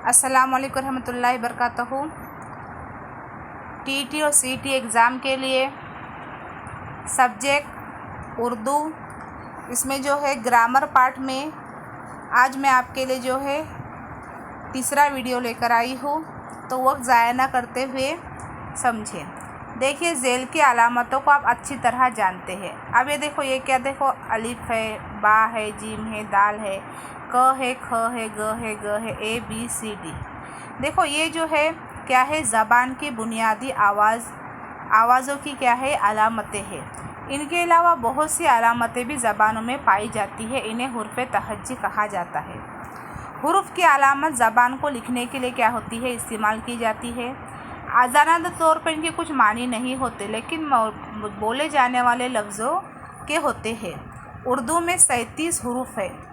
अस्सलाम वालेकुम रहमतुल्लाहि बरकातहू। टीटी और सीटी एग्ज़ाम के लिए सब्जेक्ट उर्दू, इसमें जो है ग्रामर पार्ट में आज मैं आपके लिए जो है तीसरा वीडियो लेकर आई हूँ, तो वक्त ज़ाया ना करते हुए समझें। देखिए, ज़ेल की अलामतों को आप अच्छी तरह जानते हैं। अब ये देखो, ये क्या, देखो अलिफ है, बा है, जीम है, दाल है, क है, ख है, ग है, ए बी सी डी। देखो ये जो है क्या है, ज़बान की बुनियादी आवाज़ों की क्या है, अलामतें हैं। इनके अलावा बहुत सी अलामतें भी ज़बानों में पाई जाती है, इन्हें हुर्फ़े तहज्जी कहा जाता है। हुरूफ की अलामत ज़बान को लिखने के लिए क्या होती है, इस्तेमाल की जाती है। आज़ादा तौर पर इनके कुछ मानी नहीं होते, लेकिन बोले जाने वाले लफ्ज़ों के होते हैं। उर्दू में 37 हुरूफ है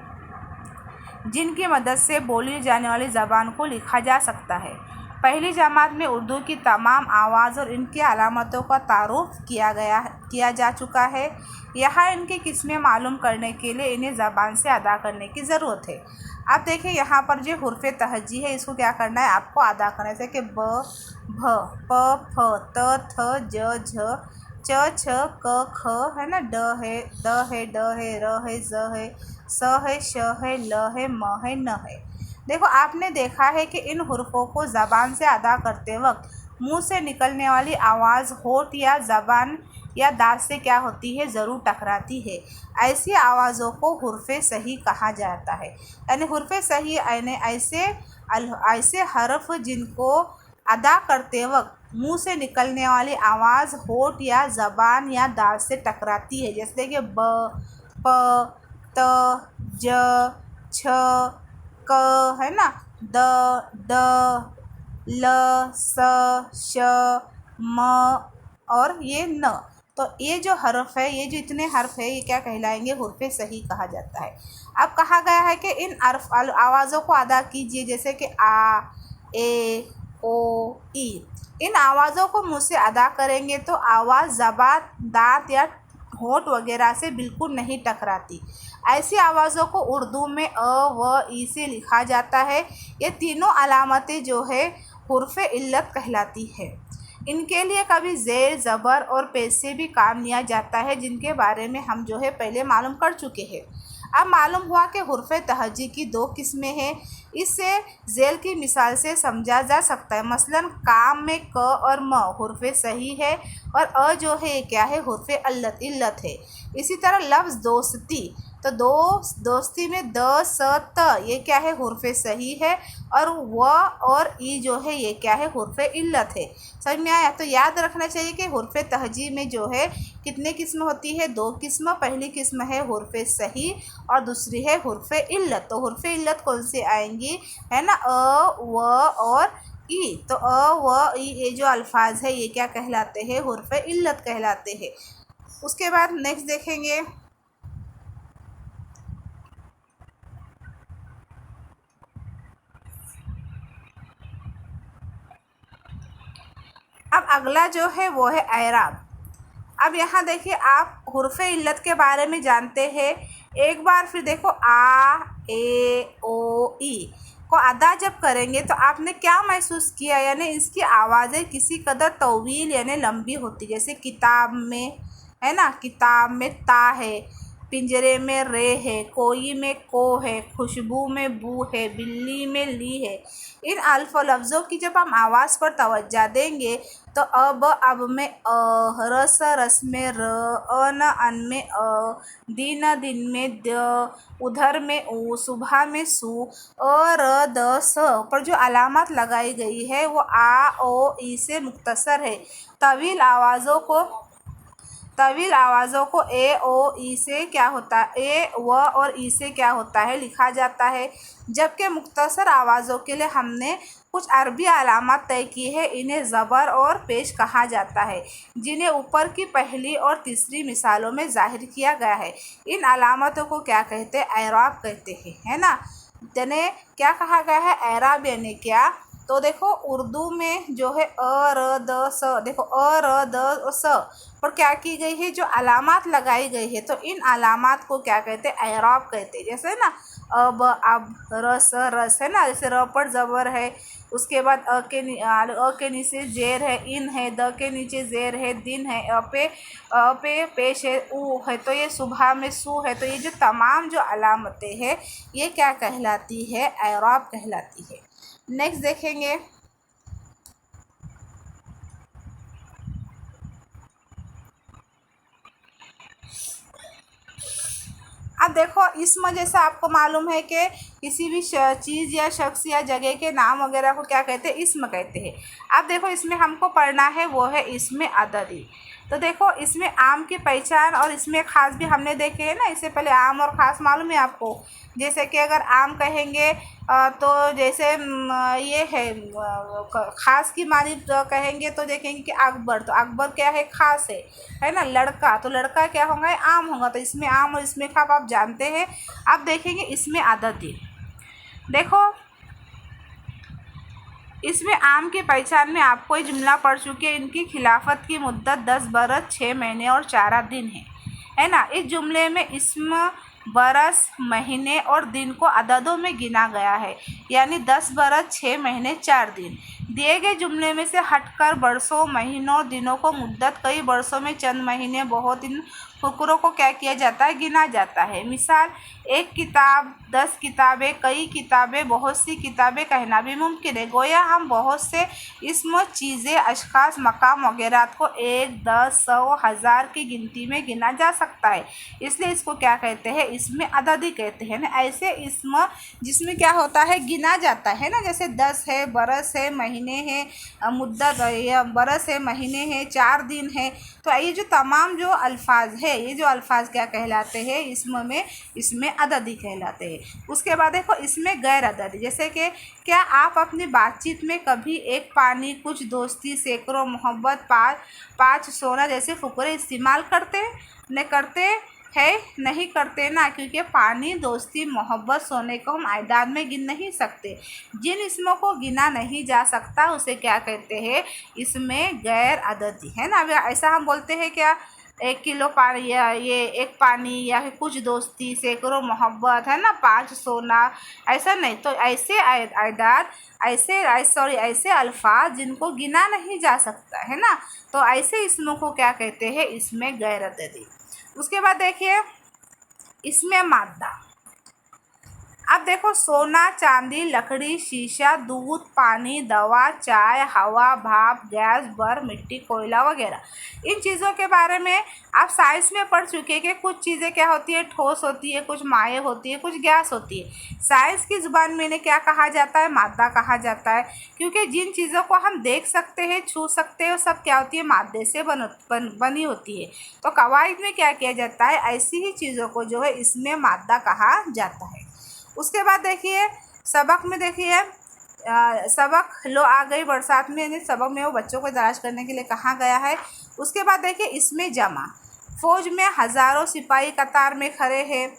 जिनकी मदद से बोली जाने वाली ज़बान को लिखा जा सकता है। पहली जमात में उर्दू की तमाम आवाज़ और इनकी अलामतों का तारुफ किया जा चुका है। यहाँ इनकी किस्में मालूम करने के लिए इन्हें ज़बान से अदा करने की ज़रूरत है। अब देखिए, यहाँ पर जो हुर्फ़े तहज्जी है, इसको क्या करना है, आपको अदा करना है। जैसे कि ब, भ, प, फ, त, थ, ज, झ, च, छ, क, ख, है ना, ड है, द है, ड है, र है, ज है, स है, श है, ल है, म है, न है। देखो, आपने देखा है कि इन हुर्फ़ों को ज़बान से अदा करते वक्त मुंह से निकलने वाली आवाज़ होठ या ज़बान या दाँत से क्या होती है, ज़रूर टकराती है। ऐसी आवाज़ों को हुर्फ़े सही कहा जाता है। यानी हुर्फ़े सही यानी ऐसे हर्फ जिनको अदा करते वक्त मुंह से निकलने वाली आवाज़ होठ या ज़बान या दाँत से टकराती है। जैसे कि ब, प, त, ज, छ, क, है ना, द, ड, ल, स, श, म और ये न। तो ये जो हर्फ है, ये जो इतने हर्फ है, ये क्या कहलाएंगे, हुर्फ़े सही कहा जाता है। अब कहा गया है कि इन आवाज़ों को अदा कीजिए, जैसे कि आ, ए, ओ, ई। इन आवाज़ों को मुँह से अदा करेंगे तो आवाज़ ज़बान, दाँत या होंठ वगैरह से बिल्कुल नहीं टकराती। ऐसी आवाज़ों को उर्दू में अ, व, ई से लिखा जाता है। ये तीनों अलामतें जो है हुर्फ़े इल्लत कहलाती है। इनके लिए कभी ज़ेर, ज़बर और पेश से भी काम लिया जाता है, जिनके बारे में हम जो है पहले मालूम कर चुके हैं। अब मालूम हुआ कि हुर्फ़े तहज्जी की 2 किस्में हैं। इससे ज़ेल की मिसाल से समझा जा सकता है। मसलन काम में क और म हुर्फ़े सही है और अ जो है ये क्या है, हुर्फ़े इल्लत है। इसी तरह लफ्ज़ दोस्ती, तो दोस्ती में द, स, त ये क्या है, हुर्फ़े सही है और व और ई जो है ये क्या है, हुर्फ़े इल्लत है। समझ में आया? तो याद रखना चाहिए कि हुर्फ़े तहज्जी में जो है कितने किस्म होती है, 2 किस्म। पहली किस्म है हुर्फ़े सही और दूसरी है हुर्फ़े इल्लत। तो हुर्फ़े इल्लत कौन से आएंगी, है ना, अ, व और ई। तो अ, व, ई ये जो अल्फाज है ये क्या कहलाते हैं, हुर्फ़े इल्लत कहलाते हैं। उसके बाद नेक्स्ट देखेंगे, अब अगला जो है वो है एराब। अब यहाँ देखिए, आप हुर्फ़े इल्लत के बारे में जानते हैं। एक बार फिर देखो, आ, ए, ओ, ई को अदा जब करेंगे तो आपने क्या महसूस किया, यानी इसकी आवाज़ें किसी कदर तवील यानी लंबी होती। जैसे किताब में, है ना, किताब में ता है, पिंजरे में रे है, कोई में को है, खुशबू में बू है, बिल्ली में ली है। इन अल्फ़ व लफ्ज़ों की जब हम आवाज़ पर तवज्जो देंगे तो अब में रस में र, अन में दिन में द, उधर में ऊ, सुबह में सू, र, द, स पर जो अलामत लगाई गई है वो आ, ओ, ई से मुख्तसर है। तवील आवाज़ों को ए, ओ, ई से क्या होता है, ए, व और ई से क्या होता है, लिखा जाता है। जबकि मुख्तसर आवाज़ों के लिए हमने कुछ अरबी अलामत तय की है। इन्हें ज़बर और पेश कहा जाता है, जिन्हें ऊपर की पहली और तीसरी मिसालों में ज़ाहिर किया गया है। इन अलामतों को क्या कहते हैं, एराब कहते हैं, है ना। यानी क्या कहा गया है, एराब यानी क्या। तो देखो, उर्दू में जो है अ, र, द, स, देखो अ, र, द, स पर क्या की गई है, जो अलामत लगाई गई है, तो इन अलामत को क्या कहते हैं, एराब कहते हैं। जैसे ना अब अब रस रस है ना, जैसे र पर ज़बर है, उसके बाद अ के नीचे जेर है, इन है, द के नीचे जेर है, दिन है, पे पेश है, ऊ है, तो ये सुबह में सू है। तो ये जो तमाम जो अलामतें हैं ये क्या कहलाती है, एराब कहलाती है। नेक्स्ट देखेंगे, अब देखो इसमें जैसा आपको मालूम है कि किसी भी चीज़ या शख्स या जगह के नाम वगैरह को क्या कहते हैं, इसम कहते हैं। अब देखो इसमें हमको पढ़ना है वो है इसमें अददी। तो देखो इसमें आम की पहचान और इसमें ख़ास भी हमने देखे हैं ना, इससे पहले आम और ख़ास मालूम है आपको। जैसे कि अगर आम कहेंगे तो जैसे ये है ख़ास की मानी कहेंगे तो देखेंगे कि अकबर, तो अकबर क्या है है ना। लड़का, तो लड़का क्या होगा, आम होगा। तो इसमें आम और इसमें खास आप जानते हैं। अब देखेंगे इसमें अददी। देखो इसमें आम की पहचान में आपको ये जुमला पढ़ चुके हैं, इनकी खिलाफत की मुद्दत 10 बरस 6 महीने और 4 दिन है ना। इस जुमले में इसमें बरस, महीने और दिन को अददों में गिना गया है, यानी 10 बरस 6 महीने 4 दिन। दिए गए जुमले में से हटकर बरसों, महीनों, दिनों को मुद्दत, कई बरसों में चंद महीने, बहुत दिन फुकरों को क्या किया जाता है, गिना जाता है। मिसाल, एक किताब, 10 किताबें, कई किताबें, बहुत सी किताबें कहना भी मुमकिन है। गोया हम बहुत से इसमें चीज़ें, अशखास, मकाम वगैरह को 1, 10, 100, 1000 की गिनती में गिना जा सकता है, इसलिए इसको क्या कहते हैं, इसमें अददी कहते हैं ना। ऐसे इसमें जिसमें क्या होता है, गिना जाता है ना, जैसे 10 है, बरस है, महीने हैं, मुद्दत या बरस है, महीने हैं, 4 दिन है। तो ये जो तमाम जो अल्फाज है, ये जो अल्फाज क्या कहलाते हैं, इसमें अददी कहलाते हैं। उसके बाद देखो इसमें गैर अददी, जैसे कि क्या आप अपनी बातचीत में कभी एक पानी, कुछ दोस्ती, सैकड़ों, मोहब्बत, पाँच सोना जैसे फुकरे इस्तेमाल करते है, नहीं करते ना, क्योंकि पानी, दोस्ती, मोहब्बत, सोने को हम आयदाद में गिन नहीं सकते। जिन इसमों को गिना नहीं जा सकता उसे क्या कहते हैं, इसमें गैर अददी, है ना। अब ऐसा हम बोलते हैं क्या, 1 किलो पानी, या ये एक पानी, या फिर कुछ दोस्ती, सैकड़ों मोहब्बत, है ना, 5 सोना, ऐसा नहीं। तो ऐसे आयदाद, ऐसे अल्फाज जिनको गिना नहीं जा सकता, है ना, तो ऐसे इसमों को क्या कहते हैं, इसमें गैर अददी। उसके बाद देखिए इसमें मादा। अब देखो सोना, चांदी, लकड़ी, शीशा, दूध, पानी, दवा, चाय, हवा, भाप, गैस, बर्फ, मिट्टी, कोयला वगैरह, इन चीज़ों के बारे में आप साइंस में पढ़ चुके हैं कि कुछ चीज़ें क्या होती है, ठोस होती है, कुछ माये होती है, कुछ गैस होती है। साइंस की ज़ुबान में इन्हें क्या कहा जाता है, मादा कहा जाता है, क्योंकि जिन चीज़ों को हम देख सकते हैं, छू सकते हैं, वो सब क्या होती है, मादे से बनी होती है। तो कवायद में क्या किया जाता है, ऐसी ही चीज़ों को जो है इसमें मादा कहा जाता है। उसके बाद देखिए सबक में, देखिए सबक लो आ गई बरसात में, यानी सबक में वो बच्चों को तलाश करने के लिए कहा गया है। उसके बाद देखिए इसमें जमा, फ़ौज में हज़ारों सिपाही कतार में खड़े हैं,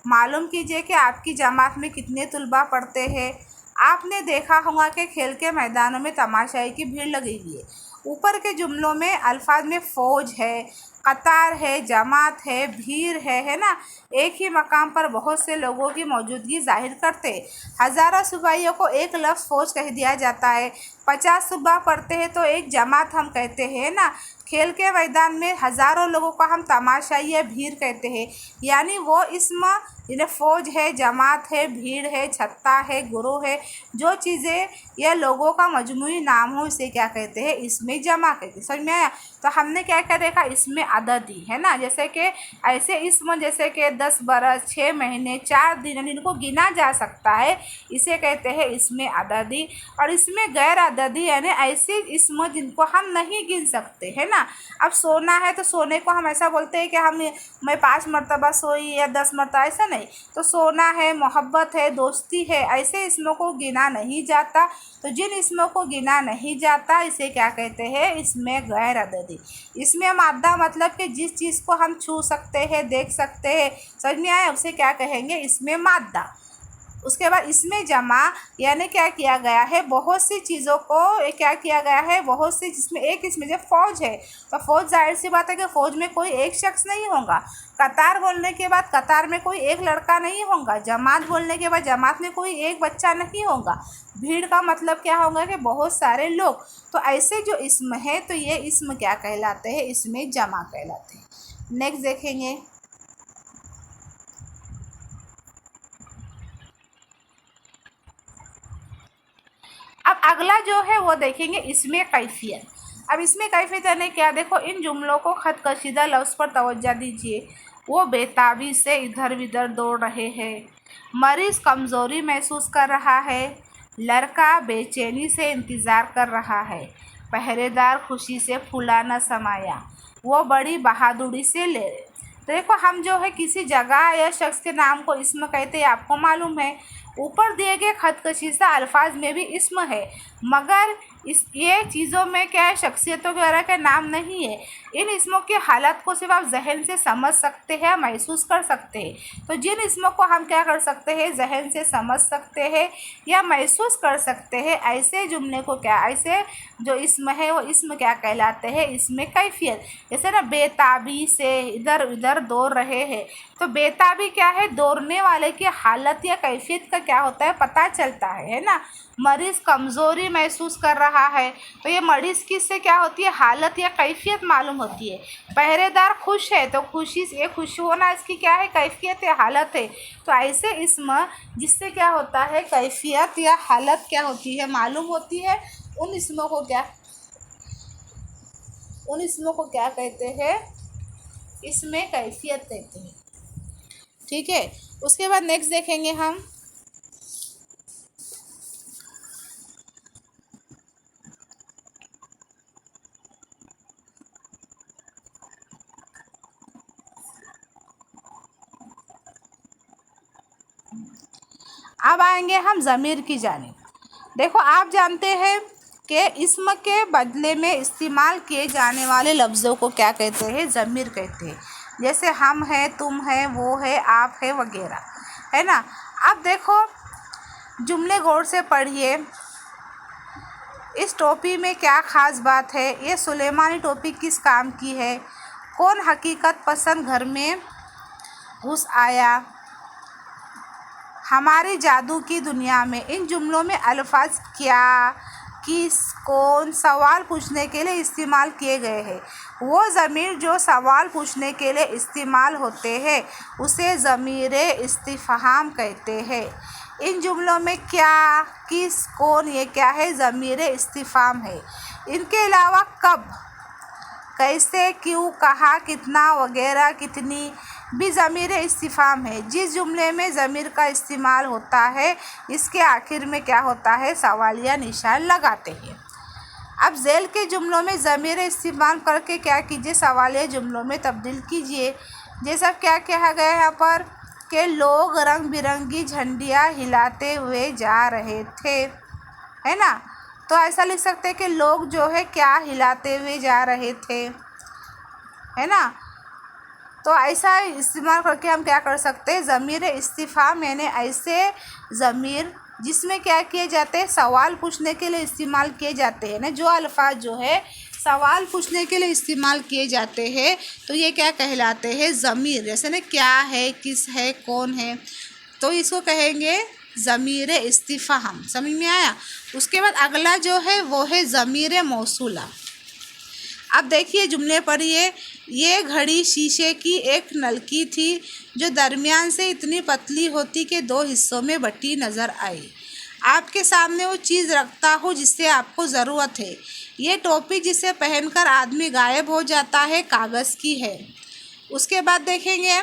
मालूम कीजिए कि आपकी जमात में कितने तलबा पढ़ते हैं। आपने देखा होगा कि खेल के मैदानों में तमाशाई की भीड़ लगी हुई है। ऊपर के जुमलों में अल्फाज में फ़ौज है, कतार है, जमात है, भीड़ है ना, एक ही मकाम पर बहुत से लोगों की मौजूदगी जाहिर करते। हज़ारों सिपाहियों को एक लफ्ज़ फ़ौज कह दिया जाता है। 50 सुबह पढ़ते हैं तो एक जमात हम कहते हैं ना। खेल के मैदान में हज़ारों लोगों को हम तमाशाई या भीड़ कहते हैं, यानी वो इसमें जिन्हें फ़ौज है, जमात है, भीड़ है, छत्ता है, गुरु है, जो चीज़ें या लोगों का मजमूई नाम हो इसे क्या कहते हैं, इसमें जमा कहते हैं। समझ में आया। तो हमने क्या क्या देखा, इसमें अददी, है ना, जैसे कि ऐसे इसमें जैसे कि 10 बरस 6 महीने 4 दिन, इनको गिना जा सकता है, इसे कहते हैं इसमें अददी। और इसमें गैर अददी यानी ऐसे इसमें जिनको हम नहीं गिन सकते, है ना। अब सोना है तो सोने को हम ऐसा बोलते हैं कि मैं 5 मरतबा सोई या 10 मरतबा, ऐसा नहीं। तो सोना है, मोहब्बत है, दोस्ती है, ऐसे इसमों को गिना नहीं जाता। तो जिन इसमों को गिना नहीं जाता इसे क्या कहते हैं, इसमें गैर अददी। इसमें मादा मतलब कि जिस चीज़ को हम छू सकते हैं, देख सकते हैं, समझ में आया, उसे क्या कहेंगे, इसमें मादा। उसके बाद इसमें जमा यानी क्या किया गया है, बहुत सी चीज़ों को क्या किया गया है, बहुत सी, जिसमें एक इसमें जब फ़ौज है तो फ़ौज जाहिर सी बात है कि फ़ौज में कोई एक शख्स नहीं होगा। कतार बोलने के बाद कतार में कोई एक लड़का नहीं होगा। जमात बोलने के बाद जमात में कोई एक बच्चा नहीं होगा। भीड़ का मतलब क्या होगा कि बहुत सारे लोग। तो ऐसे जो इसम है तो ये इसम क्या कहलाते हैं, इसमें जमा कहलाते हैं। नेक्स्ट देखेंगे, अब अगला जो है वो देखेंगे इसमें कैफियत। अब इसमें कैफियत यानी क्या, देखो इन जुमलों को खत कशीदा लफ्ज़ पर तवज्जो दीजिए। वो बेताबी से इधर उधर दौड़ रहे हैं। मरीज़ कमज़ोरी महसूस कर रहा है। लड़का बेचैनी से इंतज़ार कर रहा है। पहरेदार खुशी से फूला न समाया, वो बड़ी बहादुरी से ले। तो देखो हम जो है किसी जगह या शख्स के नाम को इस्म कहते हैं, आपको मालूम है। ऊपर दिए गए खत कशीदा अल्फाज में भी इस्म है, मगर ये चीज़ों में क्या है, शख्सियतों वगैरह के नाम नहीं है। इन इस्मों की हालत को सिर्फ आप जहन से समझ सकते हैं, महसूस कर सकते हैं। तो जिन इस्मों को हम क्या कर सकते हैं, जहन से समझ सकते हैं या महसूस कर सकते हैं, ऐसे जुमले को क्या, ऐसे जो इस्म है वो इस्म क्या कहलाते हैं, इसमें कैफियत। जैसे ना बेताबी से इधर उधर दौड़ रहे हैं, तो बेताबी क्या है, दौड़ने वाले की हालत या कैफियत का क्या होता है, पता चलता है ना। मरीज़ कमज़ोरी महसूस कर रहा है, तो ये मरीज़ किससे क्या होती है, हालत या कैफियत मालूम होती है। पहरेदार खुश है, तो खुशी से, ये खुश होना इसकी क्या है, कैफियत या हालत है। तो ऐसे इस्म जिससे क्या होता है, कैफियत या हालत क्या होती है, मालूम होती है, उन इस्मों को क्या कहते हैं, इसमें कैफियत कहते हैं। ठीक है, उसके बाद नेक्स्ट देखेंगे हम, अब आएंगे हम ज़मीर की जानिब। देखो आप जानते हैं कि इस्म के बदले में इस्तेमाल किए जाने वाले लफ्ज़ों को क्या कहते हैं, ज़मीर कहते हैं। जैसे हम हैं, तुम हैं, वो है, आप है वगैरह, है ना। अब देखो जुमले गौर से पढ़िए। इस टोपी में क्या ख़ास बात है, ये सुलेमानी टोपी किस काम की है, कौन हकीकत पसंद घर में घुस आया हमारी जादू की दुनिया में। इन जुमलों में अल्फाज क्या, किस, कौन सवाल पूछने के लिए इस्तेमाल किए गए हैं। वो ज़मीर जो सवाल पूछने के लिए इस्तेमाल होते हैं उसे ज़मीरे इस्तिफ़हाम कहते हैं। इन जुमलों में क्या, किस, कौन, ये क्या है, ज़मीरे इस्तिफ़हाम है। इनके अलावा कब, कैसे, क्यों, कहाँ, कितना वगैरह, कितनी भी ज़मीर इस्तिफ़हाम है। जिस जुमले में ज़मीर का इस्तेमाल होता है इसके आखिर में क्या होता है, सवालिया निशान लगाते हैं। अब झेल के जुमलों में ज़मीर इस्तेमाल करके क्या कीजिए, सवालिया जुमलों में तब्दील कीजिए। जैसा क्या कहा गया है यहाँ पर कि लोग रंग बिरंगी झंडियाँ हिलाते हुए जा रहे थे, है ना। तो ऐसा लिख सकते हैं कि लोग जो है क्या हिलाते हुए जा रहे थे, है ना। तो ऐसा इस्तेमाल करके हम क्या कर सकते हैं, ज़मीर इस्तिफ़हाम यानी ऐसे ज़मीर जिसमें क्या किए जाते हैं, सवाल पूछने के लिए इस्तेमाल किए जाते हैं ना। जो अल्फाज जो है सवाल पूछने के लिए इस्तेमाल किए जाते हैं तो ये क्या कहलाते हैं, ज़मीर। जैसे ना क्या है, किस है, कौन है, तो इसको कहेंगे ज़मीर इस्तिफ़हाम। समझ में आया। उसके बाद अगला जो है वो है ज़मीर मौसूला। अब देखिए जुमले पढ़िए। ये घड़ी शीशे की एक नलकी थी जो दरमियान से इतनी पतली होती कि दो हिस्सों में बटी नज़र आई। आपके सामने वो चीज़ रखता हूँ जिससे आपको ज़रूरत है। ये टोपी जिसे पहनकर आदमी गायब हो जाता है कागज़ की है। उसके बाद देखेंगे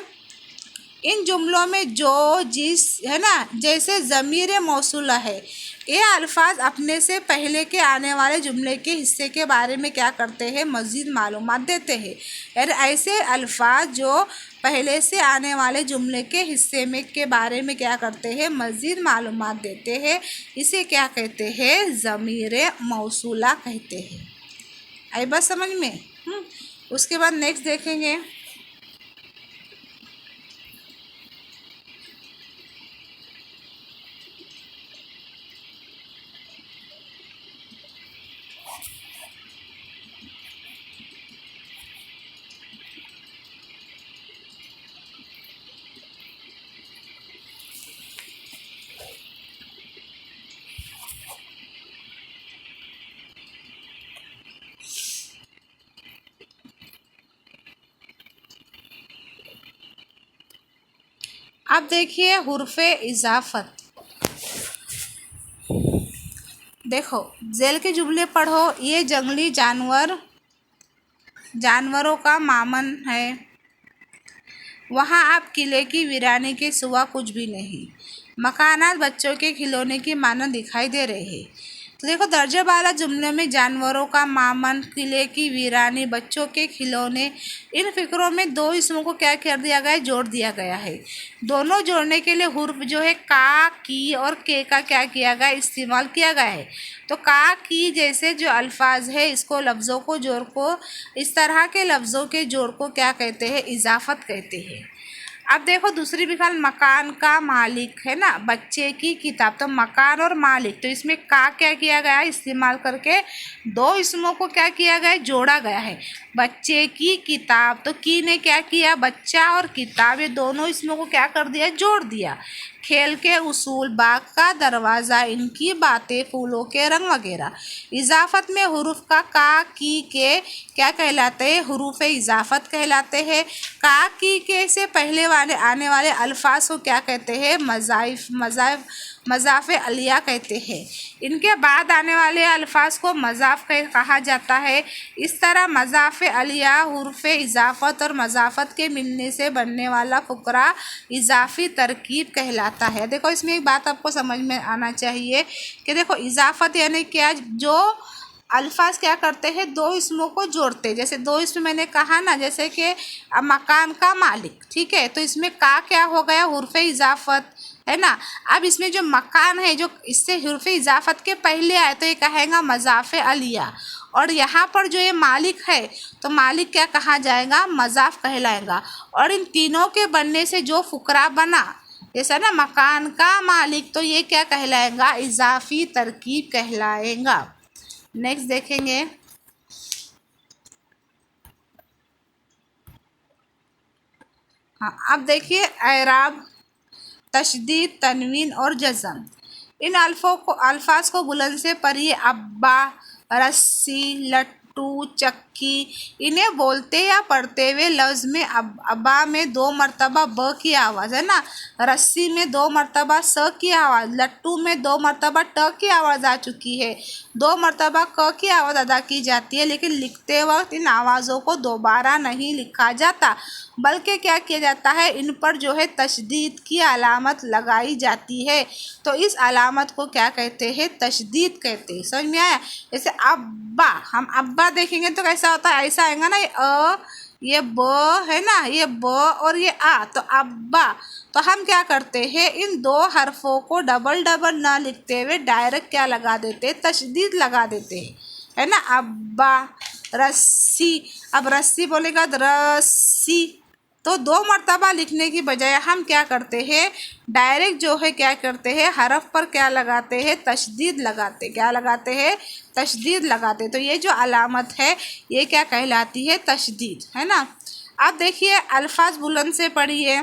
इन जुमलों में जो, जिस, है ना, जैसे ज़मीर मौसूला है, ये अल्फाज अपने से पहले के आने वाले जुमले के हिस्से के बारे में क्या करते हैं, मज़ीद मालूमात देते हैं। यानी ऐसे अल्फाज जो पहले से आने वाले जुमले के हिस्से में के बारे में क्या करते हैं, मज़ीद मालूमात देते हैं। इसे क्या कहते हैं, ज़मीर मौसूला कहते हैं। आई बात समझ में। उसके बाद नेक्स्ट देखेंगे अब देखिए हुर्फ़े इजाफ़त। देखो जेल के जुमले पढ़ो। ये जंगली जानवरों का मामन है। वहाँ आप किले की वीरानी के सिवा कुछ भी नहीं। मकानात बच्चों के खिलौने की मानद दिखाई दे रहे हैं। तो देखो दर्जे वाला जुमले में जानवरों का मामन, किले की वीरानी, बच्चों के खिलौने, इन फिक्रों में दो इसमों को क्या कर दिया गया है, जोड़ दिया गया है। दोनों जोड़ने के लिए हुर्फ जो है का, की और के का क्या किया गया, इस्तेमाल किया गया है। तो का, की जैसे जो अल्फाज है इसको लफ्ज़ों को जोड़ को, इस तरह के लफ्ज़ों के जोड़ को क्या कहते हैं, इजाफत कहते हैं। अब देखो दूसरी मिसाल, मकान का मालिक है ना, बच्चे की किताब। तो मकान और मालिक, तो इसमें का क्या किया गया है, इस्तेमाल करके दो इसमों को क्या किया गया है, जोड़ा गया है। बच्चे की किताब, तो की ने क्या किया, बच्चा और किताब, ये दोनों इसमों को क्या कर दिया, जोड़ दिया। खेल के उसूल, बाग का दरवाज़ा, इनकी बातें, फूलों के रंग वगैरह। इजाफत में हुरूफ का, की, के क्या कहलाते हैं, हुरूफ इजाफत कहलाते हैं। का, की, के से पहले वाले आने वाले अल्फाज को क्या कहते हैं, मज़ाफ़ अलिया कहते हैं। इनके बाद आने वाले अल्फाज को मज़ाफ़ कहा जाता है। इस तरह मज़ाफ़ अलिया, हुर्फ़ इजाफ़त और मज़ाफ़त के मिलने से बनने वाला फ़ुकरा इजाफ़ी तरकीब कहलाता है। देखो इसमें एक बात आपको समझ में आना चाहिए कि देखो इजाफ़त यानी क्या, जो अल्फाज क्या करते हैं, दो इसमों को जोड़ते। जैसे दो इसमें मैंने कहा ना, जैसे कि मकान का मालिक, ठीक है, तो इसमें का क्या हो गया, हुर्फ़ इजाफ़त है ना। अब इसमें जो मकान है, जो इससे हुर्फ़ इजाफ़त के पहले आए, तो ये कहेगा मज़ाफ़ अलिया। और यहाँ पर जो ये मालिक है, तो मालिक क्या कहा जाएगा, मज़ाफ़ कहलाएगा। और इन तीनों के बनने से जो फ़ुकरा बना, जैसा ना मकान का मालिक, तो ये क्या कहलाएगा, इजाफ़ी तरकीब कहलाएगा। नेक्स्ट देखेंगे, हाँ अब देखिए एराब, तशदीद, तनवीन और जज़म। इन अल्फाज को बुलंद से पढ़िए। अब्बा, रस्सी, लट्टू, चक्की। इन्हें बोलते या पढ़ते हुए लफ्ज़ में अब्बा में 2 मरतबा ब की आवाज़ है ना, रस्सी में 2 मरतबा स की आवाज़, लट्टू में 2 मरतबा ट की आवाज़ आ चुकी है, 2 मरतबा क की आवाज़ अदा की जाती है। लेकिन लिखते वक्त इन आवाज़ों को दोबारा नहीं लिखा जाता, बल्कि क्या किया जाता है, इन पर जो है तशदीद की अलामत लगाई जाती है। तो इस अलामत को क्या कहते हैं, तशदीद कहते हैं। समझ में आया। जैसे अब्बा, हम अब्बा देखेंगे तो कैसा होता है, ऐसा आएगा ना, ये ब है ना, ये ब और ये आ, तो अब्बा। तो हम क्या करते हैं, इन 2 हरफों को डबल डबल ना लिखते हुए डायरेक्ट क्या लगा देते हैं, तशदीद लगा देते हैं, है ना। अब्बा, रस्सी, अब रस्सी बोलेगा तो रस्सी, तो 2 मरतबा लिखने की बजाय हम क्या करते हैं, डायरेक्ट जो है क्या करते हैं, हरफ पर क्या लगाते हैं, तशदीद लगाते। क्या लगाते हैं, तशदीद लगाते। तो ये जो अलामत है ये क्या कहलाती है, तशदीद, है ना। अब देखिए अल्फाज बुलंद से पढ़िए।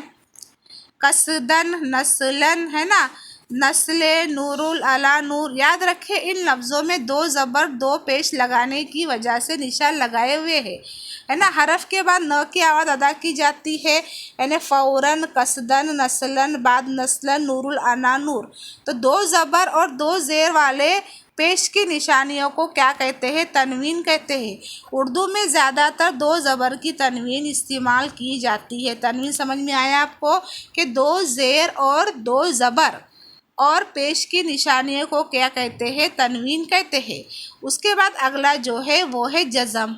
कसदन, नस्लन, है ना, नस्ले, नूरुल अला नूर। याद रखें इन लफ्ज़ों में 2 ज़बर 2 पेश लगाने की वजह से निशान लगाए हुए हैं, है ना। हरफ के बाद न की आवाज़ अदा की जाती है, यानी फ़ौरन, कसदन, नस्लन, बाद नस्लन, नूरुल अना नूर। तो 2 ज़बर और 2 ज़ेर वाले पेश की निशानियों को क्या कहते हैं, तनवीन कहते हैं। उर्दू में ज़्यादातर 2 ज़बर की तनवीन इस्तेमाल की जाती है। तनवीन समझ में आया आपको कि 2 ज़ेर और 2 ज़बर और पेश की निशानियों को क्या कहते हैं, तनवीन कहते हैं। उसके बाद अगला जो है वो है जज़म।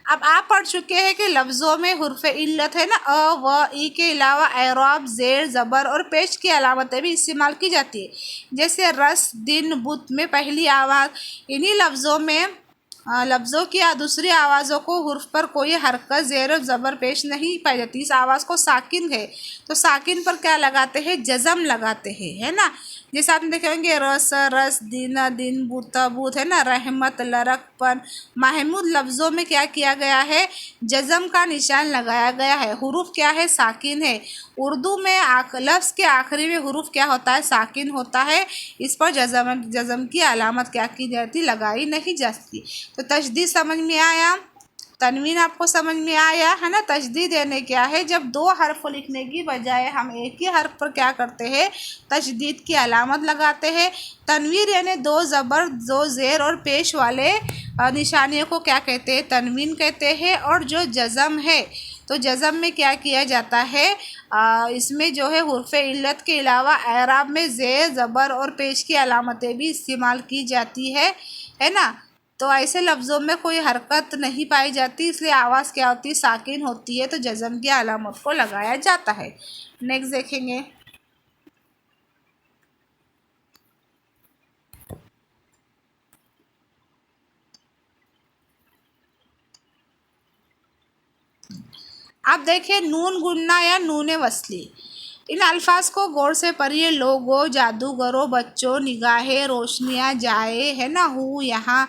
अब आप पढ़ चुके हैं कि लफ्ज़ों में हुर्फ़ इल्लत है ना, अ व ई के अलावा एराब, ज़ेर, ज़बर और पेश की अलामतें भी इस्तेमाल की जाती है। जैसे रस, दिन, बुत में पहली आवाज़। इन्हीं लफ्ज़ों में लफ्ज़ों की दूसरी आवाज़ों को हुर्फ पर कोई हरकत, ज़ेर और ज़बर पेश नहीं पाई जाती। इस आवाज़ को साकिन है, तो साकिन पर क्या लगाते हैं, जज़म लगाते हैं, है ना। जैसे आप देखेंगे रस, रस, दिन, दिन, बूत, बूत, है ना, रहमत, लरकपन। महमूद लफ्ज़ों में क्या किया गया है, जज़म का निशान लगाया गया है। हुरूफ क्या है, साकिन है। उर्दू में लफ्ज़ के आखिरी में हुरूफ क्या होता है, साकिन होता है। इस पर जज़म की अलामत क्या की जाती, लगाई नहीं जाती। तो तशदीद समझ में आया। तनवीन आपको समझ में आया है ना। तशदीद यानी क्या है, जब दो हर्फ लिखने की बजाय हम एक ही हर्फ पर क्या करते हैं, तशदीद की अलामत लगाते हैं। तनवीर यानी दो ज़बर, दो ज़ेर और पेश वाले निशानियों को क्या कहते हैं, तनवीन कहते हैं। और जो जज़म है, तो जज़म में क्या किया जाता है, इसमें जो है हुर्फ़ इल्लत के अलावा एराब में ज़ेर, ज़बर और पेश की अलामतें भी इस्तेमाल की जाती है ना। तो ऐसे लफ्ज़ों में कोई हरकत नहीं पाई जाती, इसलिए आवाज़ क्या होती है, साकिन होती है, तो जज़म की अलामत को लगाया जाता है। नेक्स्ट देखेंगे। आप देखिए नून गुन्ना या नून वसली, इन अल्फाज को गौर से पढ़िए। लोगो, जादूगरों, बच्चों, निगाहें, रोशनियाँ, जाए, है ना, हूँ, यहाँ।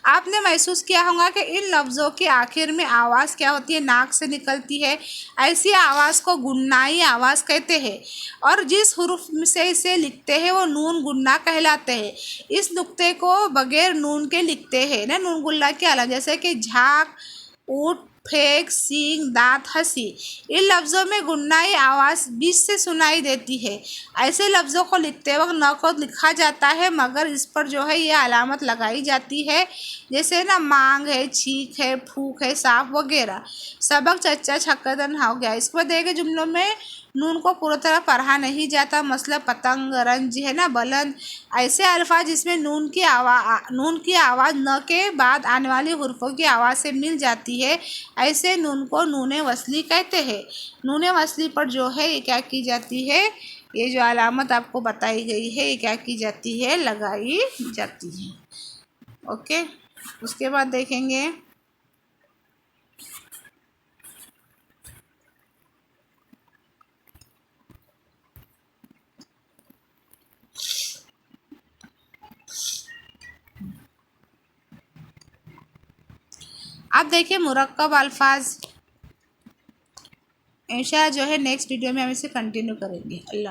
आपने महसूस किया होगा कि इन लफ्ज़ों के आखिर में आवाज़ क्या होती है, नाक से निकलती है। ऐसी आवाज़ को गुन्नाई आवाज़ कहते हैं, और जिस हुरूफ से इसे लिखते हैं वो नून गुन्ना कहलाते हैं। इस नुक्ते को बगैर नून के लिखते हैं ना, नून गुन्ना के अलावा, जैसे कि झाग, ऊँट, फेंक, सींग, दांत, हंसी। इन लफ्ज़ों में गुन्नाई आवाज़ बीच से सुनाई देती है। ऐसे लफ्ज़ों को लिखते वक्त न को लिखा जाता है, मगर इस पर जो है ये अलामत लगाई जाती है, जैसे ना मांग है, छींक है, फूक है, साफ वगैरह। सबक, चच्चा, छक्कदन हो गया। इसको देखे जुमलों में नून को पूरी तरह पढ़ा नहीं जाता, मतलब पतंग, रंज, है ना, बुलंद। ऐसे अल्फाज जिसमें नून की आवाज़ न के बाद आने वाली हुर्फों की आवाज़ से मिल जाती है, ऐसे नून को नून वसली कहते हैं। नून वसली पर जो है ये क्या की जाती है, ये जो अलामत आपको बताई गई है, ये क्या की जाती है, लगाई जाती है। ओके, उसके बाद देखेंगे। आप देखिए मुरक्कब अल्फाज, इंशाल्लाह जो है नेक्स्ट वीडियो में हम इसे कंटिन्यू करेंगे। अल्लाह।